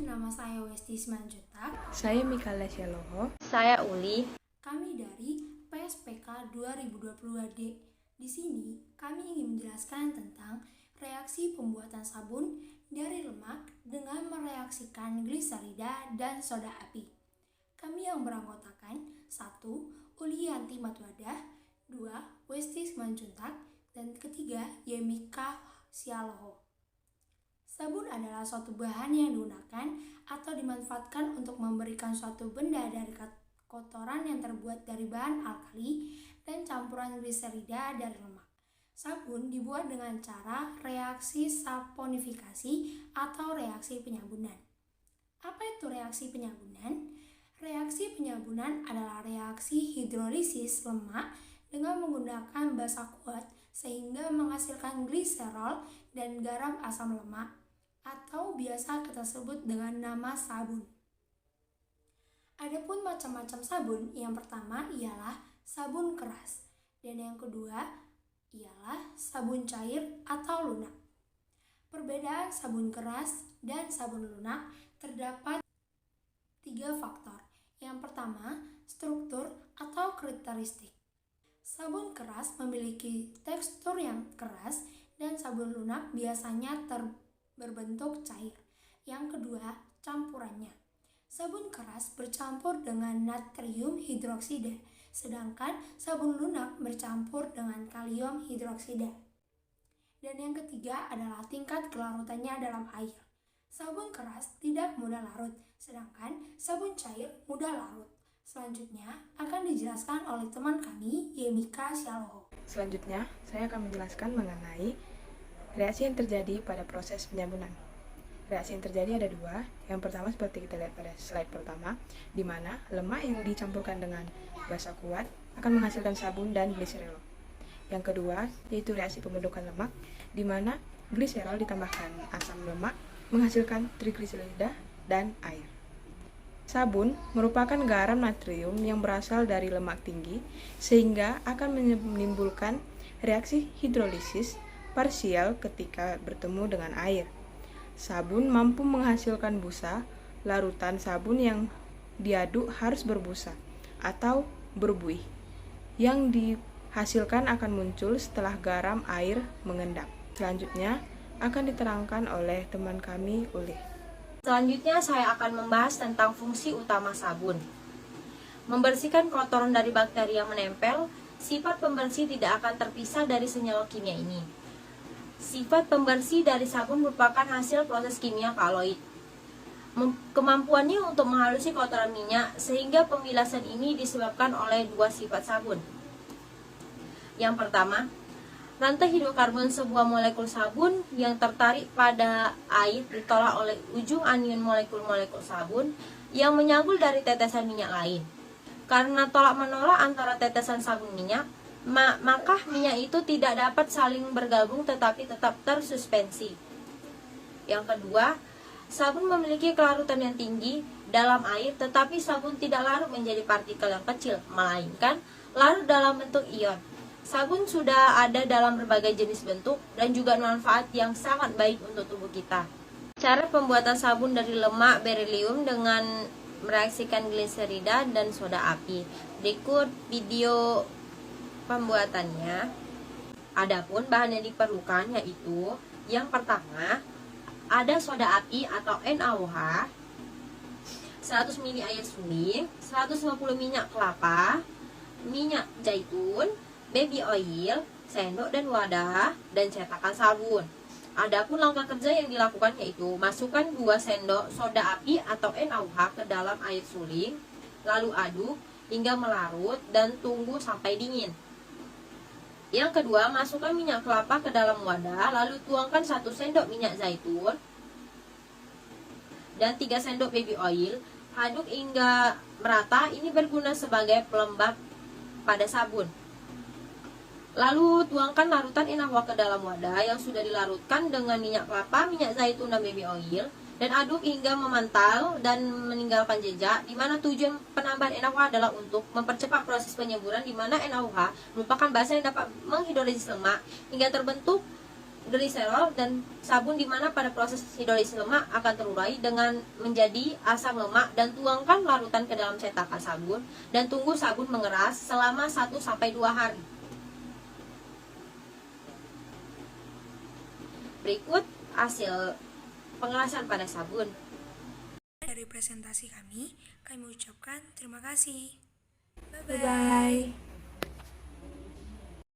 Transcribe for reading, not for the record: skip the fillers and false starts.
nama saya Westi Simanjuntak. Saya Mikala Syaloho. Saya Uli. Kami dari PSPK 2022D. Di sini kami ingin menjelaskan tentang reaksi pembuatan sabun dari lemak dengan mereaksikan gliserida dan soda api. Kami yang beranggotakan 1. Uli Yanti Matwadah, 2. Westi Simanjuntak, dan ketiga Yemika Syaloho. Sabun adalah suatu bahan yang digunakan atau dimanfaatkan untuk memberikan suatu benda dari kotoran yang terbuat dari bahan alkali dan campuran gliserida dari lemak. Sabun dibuat dengan cara reaksi saponifikasi atau reaksi penyabunan. Apa itu reaksi penyabunan? Reaksi penyabunan adalah reaksi hidrolisis lemak dengan menggunakan basa kuat sehingga menghasilkan gliserol dan garam asam lemak, atau biasa kita sebut dengan nama sabun. Adapun macam-macam sabun, yang pertama ialah sabun keras, dan yang kedua ialah sabun cair atau lunak. Perbedaan sabun keras dan sabun lunak terdapat 3 faktor. Yang pertama, struktur atau karakteristik. Sabun keras memiliki tekstur yang keras dan sabun lunak biasanya berbentuk cair. Yang kedua, campurannya. Sabun keras bercampur dengan natrium hidroksida, sedangkan sabun lunak bercampur dengan kalium hidroksida. Dan yang ketiga adalah tingkat kelarutannya dalam air. Sabun keras tidak mudah larut, sedangkan sabun cair mudah larut. Selanjutnya akan dijelaskan oleh teman kami, Yemika Syaloho. Selanjutnya, saya akan menjelaskan mengenai reaksi yang terjadi pada proses penyabunan. Reaksi yang terjadi ada 2. Yang pertama seperti kita lihat pada slide pertama, di mana lemak yang dicampurkan dengan basa kuat akan menghasilkan sabun dan gliserol. Yang kedua yaitu reaksi pembentukan lemak, di mana gliserol ditambahkan asam lemak menghasilkan trigliserida dan air. Sabun merupakan garam natrium yang berasal dari lemak tinggi, sehingga akan menimbulkan reaksi hidrolisis parsial ketika bertemu dengan air. Sabun mampu menghasilkan busa. Larutan sabun yang diaduk harus berbusa atau berbuih. Yang dihasilkan akan muncul setelah garam air mengendap. Selanjutnya akan diterangkan oleh teman kami, Uli. Selanjutnya saya akan membahas tentang fungsi utama sabun. Membersihkan kotoran dari bakteri yang menempel. Sifat pembersih tidak akan terpisah dari senyawa kimia ini. Sifat pembersih dari sabun merupakan hasil proses kimia koloid. Kemampuannya untuk menghalusi kotoran minyak, sehingga pembilasan ini disebabkan oleh 2 sifat sabun. Yang pertama, rantai hidrokarbon sebuah molekul sabun yang tertarik pada air ditolak oleh ujung anion molekul-molekul sabun yang menyanggul dari tetesan minyak lain. Karena tolak-menolak antara tetesan sabun minyak, maka minyak itu tidak dapat saling bergabung tetapi tetap tersuspensi. Yang kedua, sabun memiliki kelarutan yang tinggi dalam air, tetapi sabun tidak larut menjadi partikel yang kecil, melainkan larut dalam bentuk ion. Sabun sudah ada dalam berbagai jenis bentuk dan juga manfaat yang sangat baik untuk tubuh kita. Cara pembuatan sabun dari lemak berilium dengan mereaksikan gliserida dan soda api. Berikut video pembuatannya. Adapun bahan yang diperlukan yaitu yang pertama ada soda api atau NaOH, 100 ml air suling, 150 minyak kelapa, minyak zaitun, baby oil, sendok dan wadah, dan cetakan sabun. Adapun langkah kerja yang dilakukan yaitu masukkan 2 sendok soda api atau NaOH ke dalam air suling, lalu aduk hingga melarut dan tunggu sampai dingin. Yang kedua, masukkan minyak kelapa ke dalam wadah, lalu tuangkan 1 sendok minyak zaitun dan 3 sendok baby oil. Aduk hingga merata, ini berguna sebagai pelembab pada sabun. Lalu tuangkan larutan NaOH ke dalam wadah yang sudah dilarutkan dengan minyak kelapa, minyak zaitun, dan baby oil, dan aduk hingga memantal dan meninggalkan jejak, di mana tujuan penambahan NaOH adalah untuk mempercepat proses penyemburan, di mana NaOH merupakan basa yang dapat menghidrolisis lemak hingga terbentuk gliserol dan sabun di mana pada proses hidrolisis lemak akan terurai dengan menjadi asam lemak, dan tuangkan larutan ke dalam cetakan sabun dan tunggu sabun mengeras selama 1-2 hari. Berikut hasil pengerasan pada sabun. Dari presentasi kami ucapkan terima kasih. Bye-bye. Bye-bye.